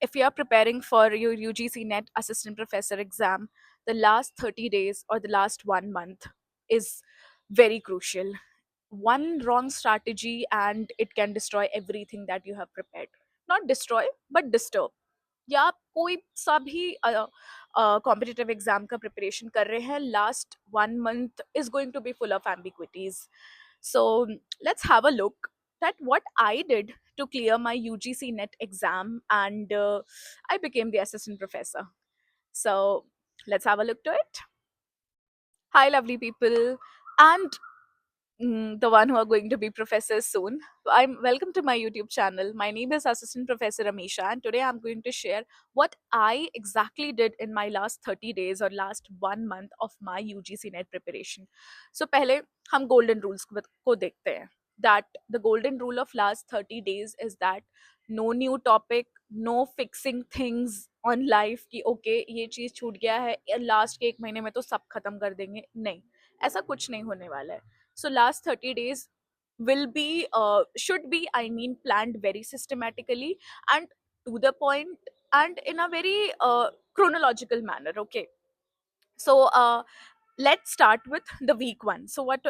if you are preparing for your UGC NET assistant professor exam, the last 30 days or the last 1 month is very crucial. One wrong strategy and it can destroy everything that you have prepared. Not destroy, but disturb. या आप कोई सा भी competitive exam का preparation कर रहे हैं, last 1 month is going to be full of ambiguities. So let's have a look at what I did to clear my UGC NET exam, and I became the assistant professor. So let's have a look to it. Hi lovely people, and the one who are going to be professors soon. I'm welcome to my YouTube channel. My name is Assistant Professor Amisha, and today I'm going to share what I exactly did in my last 30 days or last 1 month of my UGC NET preparation. So पहले हम golden rules को देखते हैं. That the golden rule of last 30 days is that no new topic, no fixing things on life कि okay ये चीज छूट गया है, लास्ट के 1 महीने में तो सब खत्म कर देंगे. नहीं, ऐसा कुछ नहीं होने वाला है. So last 30 days will be should be, I mean, planned very systematically and to the point and in a very chronological manner. Okay. So let's start with the week one. So what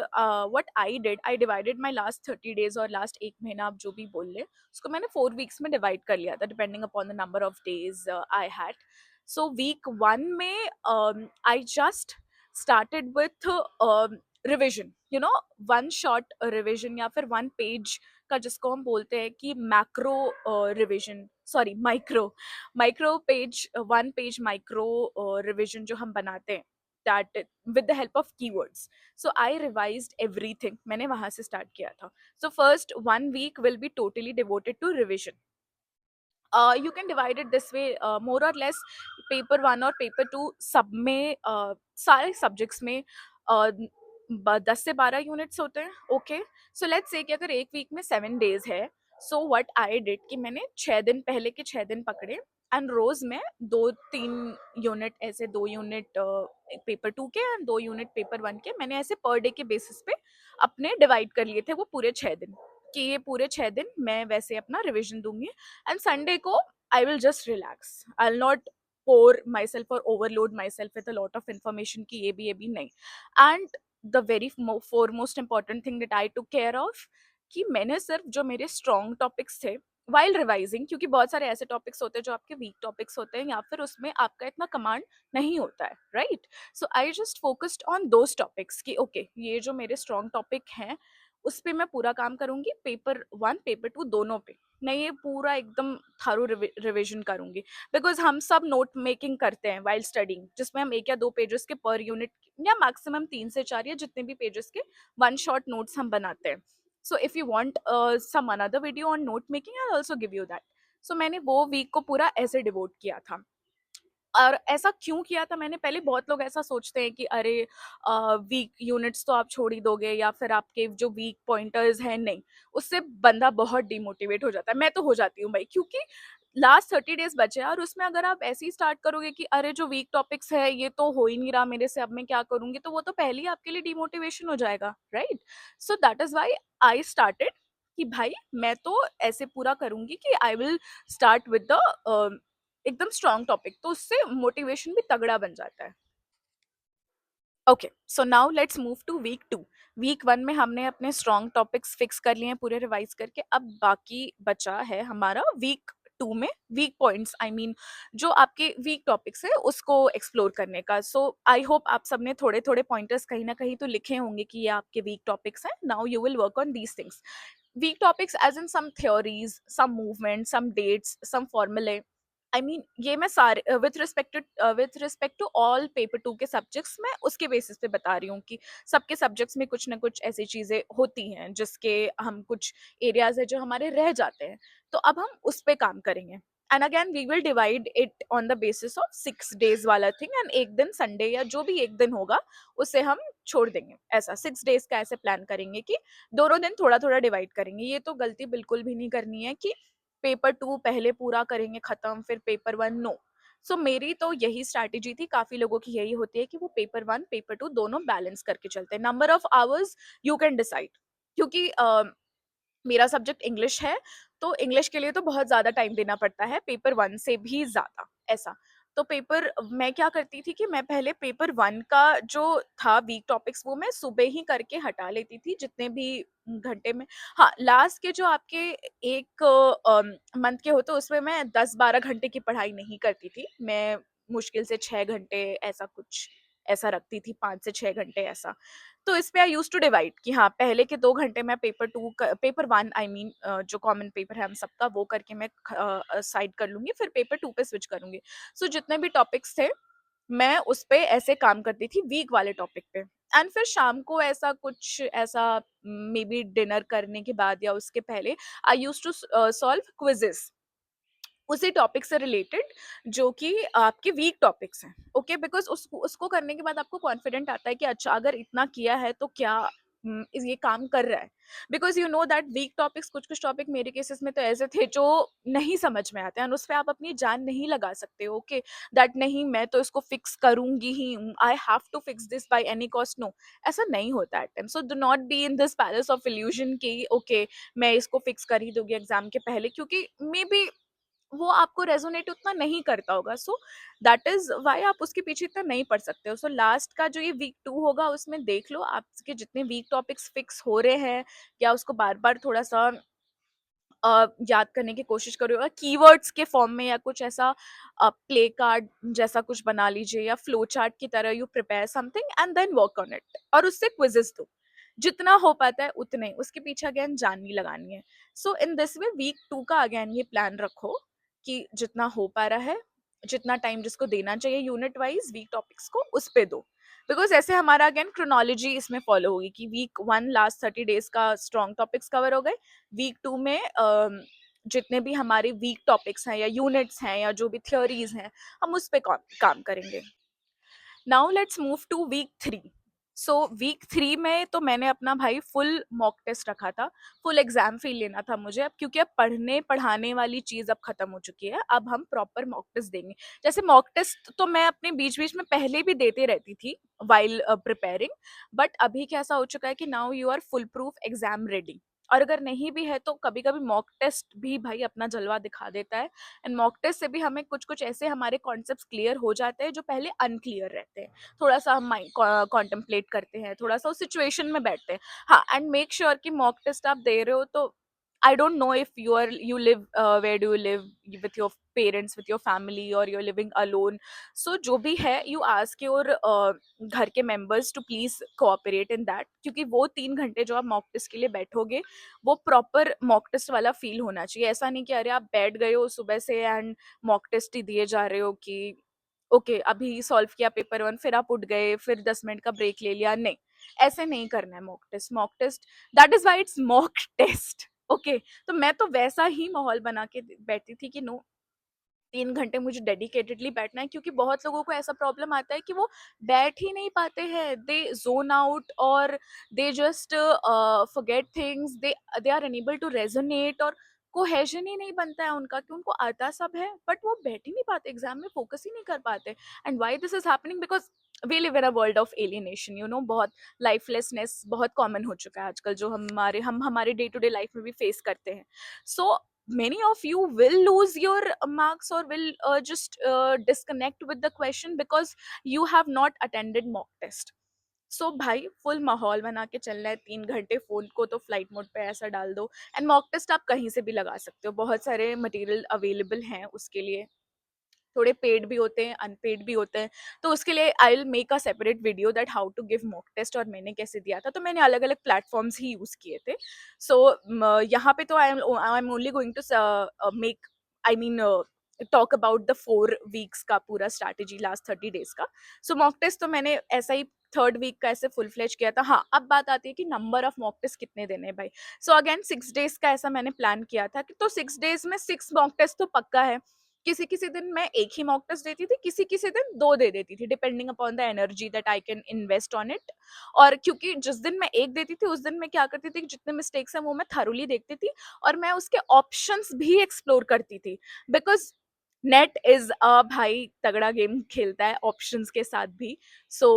I did, I divided my last 30 days or last एक महीना आप जो भी बोल ले उसको मैंने 4 weeks में divide कर लिया था depending upon the number of days I had. So week one में I just started with revision, you know, one shot revision या फिर 1 page का जिसको हम बोलते हैं कि macro revision, sorry micro page, 1 page micro revision जो हम बनाते हैं, that with the help of keywords. So I revised everything. मैंने वहां से start किया था. So first 1 week will be totally devoted to revision. You can divide it this way, more or less paper 1 और paper 2 सब में सारे subjects में 10 से 12 यूनिट्स होते हैं. ओके, सो लेट्स से कि अगर एक वीक में 7 days है, सो व्हाट आई डिड कि मैंने 6 दिन पहले के 6 दिन पकड़े एंड रोज में 2-3 यूनिट, ऐसे 2 यूनिट पेपर 2 के एंड 2 यूनिट पेपर 1 के, मैंने ऐसे पर डे के बेसिस पे अपने डिवाइड कर लिए थे वो पूरे 6 दिन, कि ये पूरे 6 दिन मैं वैसे अपना रिविजन दूंगी एंड संडे को I will just relax. I will not pour myself or overload myself with a lot of information कि ये भी नहीं. And the very foremost important thing that I took care of कि मैंने सिर्फ जो मेरे strong topics थे while revising, क्योंकि बहुत सारे ऐसे topics होते हैं जो आपके weak topics होते हैं या फिर उसमें आपका इतना command नहीं होता है, right? So I just focused on those topics कि okay ये जो मेरे strong topic हैं उस पे मैं पूरा काम करूंगी, पेपर 1 पेपर 2 दोनों पे. मैं ये पूरा एकदम थारो रिविजन करूंगी, बिकॉज हम सब नोट मेकिंग करते हैं वाइल स्टडिंग, जिसमें हम 1 या 2 पेजेस के पर यूनिट या मैक्सिमम 3 से 4 या जितने भी पेजेस के 1 shot नोट्स हम बनाते हैं. So if you want some another video on note making I also give you that. So मैंने वो वीक को पूरा ऐसे डिवोट किया था. और ऐसा क्यों किया था मैंने, पहले बहुत लोग ऐसा सोचते हैं कि अरे वीक यूनिट्स तो आप छोड़ ही दोगे या फिर आपके जो वीक पॉइंटर्स हैं, नहीं, उससे बंदा बहुत डिमोटिवेट हो जाता है. मैं तो हो जाती हूँ भाई, क्योंकि लास्ट 30 डेज बचे हैं और उसमें अगर आप ऐसे ही स्टार्ट करोगे कि अरे जो वीक टॉपिक्स है ये तो हो ही नहीं रहा मेरे से, अब मैं क्या करूंगी, तो वो तो पहले ही आपके लिए डिमोटिवेशन हो जाएगा, right? So that is why I started कि भाई मैं तो ऐसे पूरा करूंगी कि I will start with the एकदम स्ट्रॉन्ग टॉपिक, तो उससे मोटिवेशन भी तगड़ा बन जाता है. Okay, so now let's move to week 2. Week 1 में हमने अपने स्ट्रॉन्ग टॉपिक्स फिक्स कर लिए हैं पूरे रिवाइज करके. अब बाकी बचा है हमारा वीक 2 में वीक पॉइंट्स, आई मीन जो आपके वीक टॉपिक्स है उसको एक्सप्लोर करने का. सो आई होप आप सबने थोड़े थोड़े पॉइंटर्स कहीं ना कहीं तो लिखे होंगे कि ये आपके वीक टॉपिक्स हैं. Now you will work on these things. Weak topics as in some theories, some movements, some dates, some formulae. I mean ये मैं सारे with respect to all paper 2 के सब्जेक्ट्स मैं उसके बेसिस पे बता रही हूँ कि सबके सब्जेक्ट्स में कुछ ना कुछ ऐसी चीजें होती हैं जिसके हम कुछ एरियाज है जो हमारे रह जाते हैं, तो अब हम उस पे काम करेंगे. And again we will divide it on the basis of 6 days वाला थिंग, एंड एक दिन संडे या जो भी एक दिन होगा उसे हम छोड़ देंगे. ऐसा 6 days का ऐसे प्लान करेंगे कि दोनों दिन थोड़ा थोड़ा डिवाइड करेंगे. ये तो गलती बिल्कुल भी नहीं करनी है कि पेपर 2 पहले पूरा करेंगे खत्म फिर पेपर 1, नो. सो मेरी तो यही स्ट्रैटेजी थी, काफी लोगों की यही होती है कि वो पेपर 1 पेपर 2 दोनों बैलेंस करके चलते हैं. Number of hours you can decide, क्योंकि मेरा सब्जेक्ट इंग्लिश है, तो इंग्लिश के लिए तो बहुत ज़्यादा टाइम देना पड़ता है, पेपर 1 से भी ज़्यादा, ऐसा। तो पेपर मैं क्या करती थी कि मैं पहले पेपर 1 का जो था वीक टॉपिक्स वो मैं सुबह ही करके हटा लेती थी, जितने भी घंटे में। हाँ, लास्ट के जो आपके 1 मंथ के होते उसमें मैं 10-12 घंटे की पढ़ाई नहीं करती थी। मैं मुश्किल से 6 घंटे ऐसा कुछ ऐसा रखती थी, 5 से 6 घंटे ऐसा। तो इस पे आई यूज्ड टू डिवाइड कि हाँ, पहले के 2 घंटे मैं पेपर 1 आई मीन जो कॉमन पेपर है हम सबका वो करके मैं साइड कर लूँगी, फिर पेपर 2 पे स्विच करूँगी। सो जितने भी टॉपिक्स थे, मैं उस पे ऐसे काम करती थी वीक वाले टॉपिक पे। एंड फिर शाम को ऐसा कुछ ऐसा मे बी डिनर करने के बाद या उसके पहले आई यूज्ड टू सॉल्व क्विज़ेज़। उसी टॉपिक से रिलेटेड जो कि आपके वीक टॉपिक्स हैं, ओके? बिकॉज़ उसको उसको करने के बाद आपको कॉन्फिडेंट आता है कि अच्छा अगर इतना किया है तो क्या इस ये काम कर रहा है। Because you know that week topics कुछ-कुछ टॉपिक मेरे केसेस में तो ऐसे थे जो नहीं समझ में आते हैं, एंड उस पे आप अपनी जान नहीं लगा सकते हो, ओके? दैट नहीं मैं तो इसको फिक्स करूँगी ही हूँ, I have to fix this by any cost, no, ऐसा नहीं होता at times. So do not be in this palace of illusion कि ओके मैं इसको फिक्स कर ही दूँगी एग्ज़ाम के पहले, क्योंकि मे बी वो आपको रेजोनेट उतना नहीं करता होगा। सो दैट इज व्हाई आप उसके पीछे इतना नहीं पढ़ सकते हो। सो लास्ट का जो ये वीक 2 होगा उसमें देख लो आपके जितने वीक टॉपिक्स फिक्स हो रहे हैं, या उसको बार बार थोड़ा सा याद करने की कोशिश करो, कीवर्ड्स के फॉर्म में या कुछ ऐसा प्ले कार्ड जैसा कुछ बना लीजिए, या फ्लो चार्ट की तरह you prepare something and then work on it, और उससे क्विजेस दो जितना हो पाता है उतने, उसके पीछे अगेन जान नहीं लगानी है। सो इन दिस वे वीक 2 का अगेन ये प्लान रखो कि जितना हो पा रहा है, जितना टाइम जिसको देना चाहिए यूनिट वाइज वीक टॉपिक्स को उस पे दो। बिकॉज ऐसे हमारा अगेन क्रोनोलॉजी इसमें फॉलो होगी कि वीक 1 लास्ट 30 डेज का स्ट्रॉन्ग टॉपिक्स कवर हो गए, वीक 2 में जितने भी हमारे वीक टॉपिक्स हैं या यूनिट्स हैं या जो भी थ्योरीज हैं हम उस पे काम करेंगे। Now let's move to week 3। So week 3 में तो मैंने अपना भाई फुल मॉक टेस्ट रखा था, फुल एग्जाम फील लेना था मुझे अब, क्योंकि अब पढ़ने पढ़ाने वाली चीज अब खत्म हो चुकी है, अब हम प्रॉपर मॉक टेस्ट देंगे। जैसे मॉक टेस्ट तो मैं अपने बीच बीच में पहले भी देते रहती थी वाइल प्रिपेयरिंग, बट अभी कैसा हो चुका है कि now you are full proof exam ready. और अगर नहीं भी है तो कभी कभी मॉक टेस्ट भी भाई अपना जलवा दिखा देता है, एंड मॉक टेस्ट से भी हमें कुछ कुछ ऐसे हमारे कॉन्सेप्ट्स क्लियर हो जाते हैं जो पहले अनक्लियर रहते हैं। थोड़ा सा हम माइंड कॉन्टेम्पलेट करते हैं, थोड़ा सा उस सिचुएशन में बैठते हैं। हाँ, एंड मेक श्योर कि मॉक टेस्ट आप दे रहे हो तो I don't know if you live where do you live, with your parents, with your family, और you are living alone. So जो भी है यू आस्क योर घर के members to please cooperate in that, क्योंकि वो 3 घंटे जो आप मॉक टेस्ट के लिए बैठोगे वो प्रॉपर मॉक टेस्ट वाला फील होना चाहिए। ऐसा नहीं कि अरे आप बैठ गए हो सुबह से एंड मॉक टेस्ट ही दिए जा रहे हो कि ओके अभी सॉल्व किया पेपर 1 फिर आप उठ गए फिर 10 मिनट का ब्रेक ले लिया, नहीं, ऐसे नहीं करना है mock test. Mock test that is why it's mock test, okay? तो मैं तो वैसा ही माहौल बना के बैठती थी कि नो, 3 घंटे मुझे डेडिकेटेडली बैठना है, क्योंकि बहुत लोगों को ऐसा प्रॉब्लम आता है कि वो बैठ ही नहीं पाते हैं, दे जोन आउट और they just forget things, they are unable to resonate, और कोहेजन ही नहीं बनता है उनका कि उनको आता सब है बट वो बैठ ही नहीं पाते, एग्जाम में फोकस ही नहीं कर पाते। And why this is happening? Because we live in a world of alienation, you know, बहुत लाइफलेसनेस बहुत कॉमन हो चुका है आजकल, जो हम हमारे डे टू डे लाइफ में भी फेस करते हैं। सो many of you will lose your marks or will just disconnect with the question because you have not attended mock test. सो भाई फुल माहौल बना के चलना है, 3 घंटे फोन को तो फ्लाइट मोड पे ऐसा डाल दो। एंड मॉक टेस्ट आप कहीं से भी लगा सकते हो, बहुत सारे मटेरियल अवेलेबल हैं उसके लिए, थोड़े पेड भी होते हैं अनपेड भी होते हैं। तो उसके लिए I will make a separate video that how to give mock test और मैंने कैसे दिया था। तो मैंने अलग अलग प्लेटफॉर्म्स ही यूज किए थे। सो यहाँ पे तो I am only going to make, I mean talk about the 4 weeks का पूरा स्ट्रैटेजी लास्ट 30 डेज का। सो मॉक टेस्ट तो मैंने ऐसा ही थर्ड वीक का ऐसे फुल फ्लेज किया था। हाँ, अब बात आती है कि नंबर ऑफ मॉक टेस्ट कितने देने हैं भाई। सो अगेन 6 डेज का ऐसा मैंने प्लान किया था कि तो 6 डेज में 6 मॉक टेस्ट तो पक्का है। किसी किसी दिन मैं एक ही मॉक टेस्ट देती थी, किसी किसी दिन 2 दे देती थी, depending upon the energy that I can invest on it. और क्योंकि जिस दिन मैं एक देती थी उस दिन मैं क्या करती थी कि जितने मिस्टेक्स हैं वो मैं थरोली देखती थी और मैं उसके ऑप्शंस भी एक्सप्लोर करती थी। बिकॉज नेट इज अ भाई तगड़ा गेम खेलता है ऑप्शंस के साथ भी। So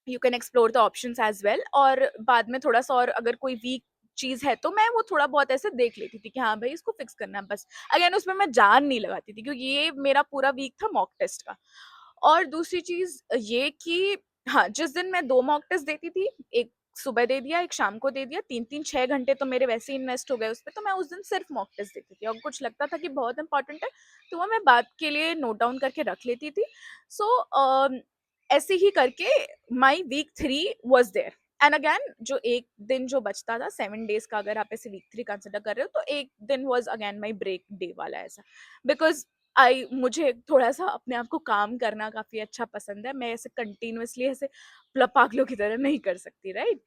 you can explore the options as well. और बाद में थोड़ा सा और अगर कोई वीक चीज़ है तो मैं वो थोड़ा बहुत ऐसे देख लेती थी कि हाँ भाई इसको फिक्स करना है बस। अगेन उसमें मैं जान नहीं लगाती थी क्योंकि ये मेरा पूरा वीक था मॉक टेस्ट का। और दूसरी चीज़ ये कि हाँ, जिस दिन मैं 2 मॉक टेस्ट देती थी, एक सुबह दे दिया, एक शाम को दे दिया, 3-3 6 घंटे तो मेरे वैसे ही इन्वेस्ट हो गए उसपे, तो मैं उस दिन सिर्फ़ मॉक टेस्ट देती थी और कुछ लगता था कि बहुत इम्पोर्टेंट है, तो वो मैं बाद के लिए नोट डाउन करके रख लेती थी। सो ऐसे ही करके my week 3 was there and again जो एक दिन जो बचता था 7 डेज़ का अगर आप ऐसे वीक 3 कंसिडर कर रहे हो, तो एक दिन was again my break day वाला ऐसा। बिकॉज़ आई मुझे थोड़ा-सा अपने आप को काम करना काफ़ी अच्छा पसंद है। मैं ऐसे कंटीन्यूअसली ऐसे पागलों की तरह नहीं कर सकती, राइट?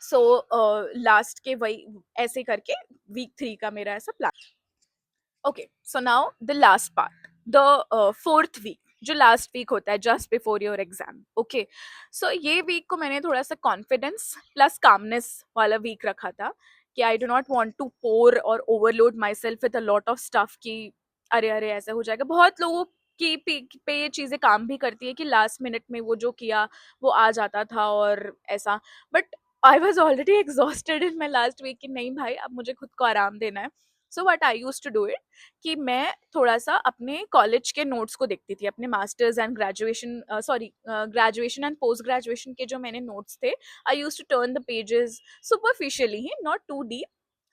सो लास्ट के वही ऐसे करके वीक 3 का मेरा ऐसा plan. Okay, so now the last part, the fourth week जो लास्ट वीक होता है just before your exam. Okay, so ये वीक को मैंने थोड़ा सा कॉन्फिडेंस प्लस कामनेस वाला वीक रखा था कि I do not want to pour और overload myself with a lot of stuff कि अरे अरे ऐसा हो जाएगा। बहुत लोगों की पे ये चीज़ें काम भी करती है कि लास्ट मिनट में वो जो किया वो आ जाता था और ऐसा। But I was already exhausted in my last week कि नहीं भाई अब मुझे खुद को आराम देना है। So what I use to do it कि मैं थोड़ा-सा अपने कॉलेज के नोट्स को देखती थी, अपने masters and graduation graduation and post graduation के जो मैंने नोट्स थे, I used to turn the pages superficially ही, not too deep.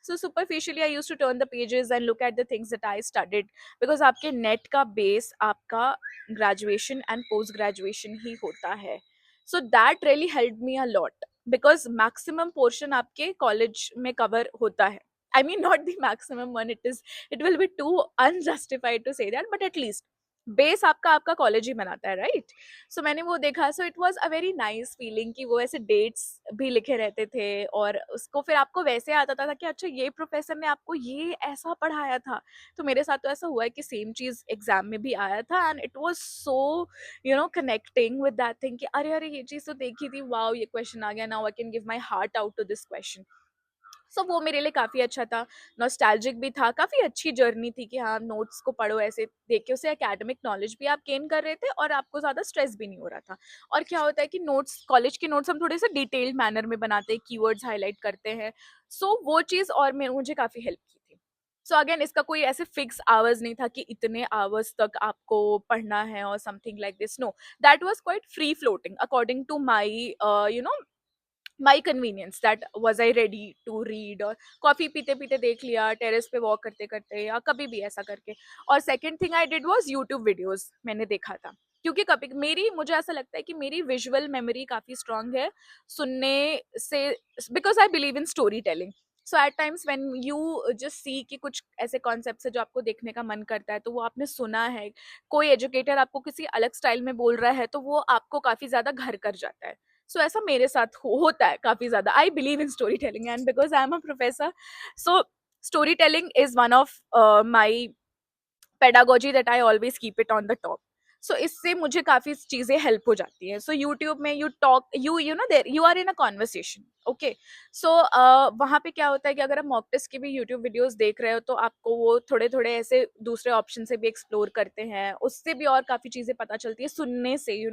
So superficially I used to turn the pages and look at the things that I studied because आपके net का base आपका graduation and post graduation ही होता है. So that really helped me a lot because maximum portion आपके college में cover होता है. I mean, not the maximum one. It will be too unjustified to say that, but at least base आपका आपका college ही बनाता है, right? सो मैंने वो देखा, so it was a very nice feeling कि वो ऐसे डेट्स भी लिखे रहते थे और उसको फिर आपको वैसे आता था कि अच्छा ये प्रोफेसर ने आपको ये ऐसा पढ़ाया था। तो मेरे साथ तो ऐसा हुआ है कि सेम चीज एग्जाम में भी आया था and it was so connecting with that thing कि अरे अरे ये चीज तो देखी थी, वाओ ये क्वेश्चन आ गया, now I can give my heart out to this question. So वो मेरे लिए काफ़ी अच्छा था, नॉस्टैल्जिक भी था, काफ़ी अच्छी जर्नी थी कि हाँ, नोट्स को पढ़ो, ऐसे देख के उससे एकेडमिक नॉलेज भी आप गेन कर रहे थे और आपको ज़्यादा स्ट्रेस भी नहीं हो रहा था। और क्या होता है कि नोट्स, कॉलेज के नोट्स हम थोड़े से डिटेल्ड मैनर में बनाते हैं, कीवर्ड्स हाइलाइट करते हैं, सो वो चीज़ और मुझे काफ़ी हेल्प की थी। सो अगेन इसका कोई ऐसे फिक्स आवर्स नहीं था कि इतने आवर्स तक आपको पढ़ना है और something like this, no, that was quite free floating according to my my convenience, that was I ready to read, और कॉफ़ी पीते पीते देख लिया, टेरेस पे वॉक करते करते या कभी भी ऐसा करके। और second thing I did was YouTube videos मैंने देखा था, क्योंकि कभी मेरी, मुझे ऐसा लगता है कि मेरी विजुअल मेमोरी काफ़ी स्ट्रांग है सुनने से, because I believe in story telling. So at times when you just see कि कुछ ऐसे कॉन्सेप्ट है जो आपको देखने का मन करता है, तो वो आपने सुना है, कोई एजुकेटर आपको किसी अलग स्टाइल में बोल रहा है, तो वो आपको काफ़ी ज़्यादा घर कर जाता है। सो ऐसा मेरे साथ होता है काफ़ी ज़्यादा। I believe in story telling and because I am a professor, so story telling is one of my pedagogy that I always keep it on the top. So इससे मुझे काफ़ी चीज़ें हेल्प हो जाती हैं। सो यूट्यूब में you talk, you know there you are in a conversation, okay. So वहाँ पे क्या होता है कि अगर आप मॉक टेस्ट की भी यूट्यूब वीडियोस देख रहे हो, तो आपको वो थोड़े थोड़े ऐसे दूसरे ऑप्शन से भी एक्सप्लोर करते हैं, उससे भी और काफ़ी चीज़ें पता चलती है सुनने से,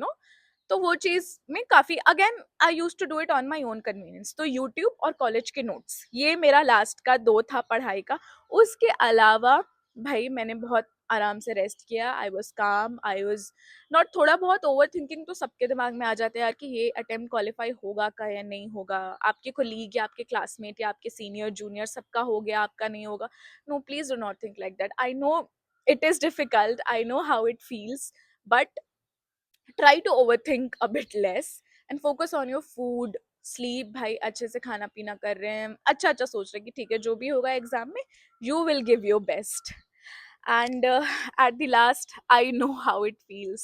तो वो चीज़ में काफ़ी, again I used to do it on my own convenience. तो यूट्यूब और कॉलेज के नोट्स, ये मेरा लास्ट का 2 था पढ़ाई का। उसके अलावा भाई मैंने बहुत आराम से रेस्ट किया, आई वाज़ काम, आई वाज़ नॉट, थोड़ा बहुत ओवरथिंकिंग तो सबके दिमाग में आ जाता है यार कि ये अटेम्प्ट क्वालीफाई होगा का या नहीं होगा। आपके कोलीग या आपके क्लासमेट या आपके सीनियर, जूनियर सबका हो गया, आपका नहीं होगा। No, please do not think like that. I know it is difficult, I know how it feels, but try to overthink a bit less and focus on your food, sleep. भाई अच्छे से खाना पीना कर रहे हैं, अच्छा अच्छा सोच रहे हैं कि ठीक है जो भी होगा एग्जाम में, you will give your best. And at the last I know how it feels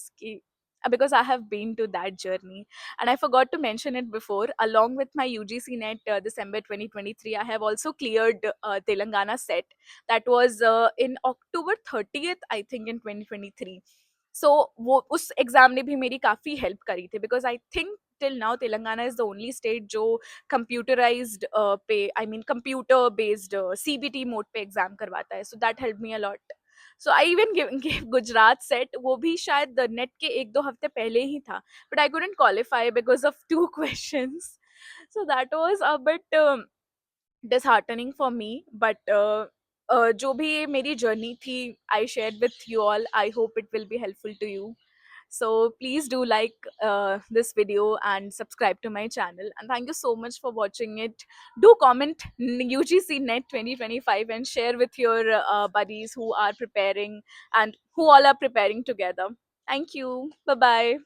because I have been to that journey, and I forgot to mention it before, along with my UGC net December 2023 I have also cleared Telangana set. That was in October 30th I think in 2023. So वो उस exam ने भी मेरी काफ़ी help करी थी, because I think till now Telangana is the only state जो computerised पे, I mean computer based CBT mode पे एग्जाम करवाता है, so that help me a lot. So I even give Gujarat set, वो भी शायद नेट के 1-2 हफ्ते पहले ही था, but I couldn't qualify because of 2 questions. So that was a bit disheartening for me, but जो भी ये मेरी journey थी, I shared with you all. I hope it will be helpful to you. So please do like this video and subscribe to my channel. And thank you so much for watching it. Do comment UGC Net 2025 and share with your buddies who are preparing and who all are preparing together. Thank you. Bye bye.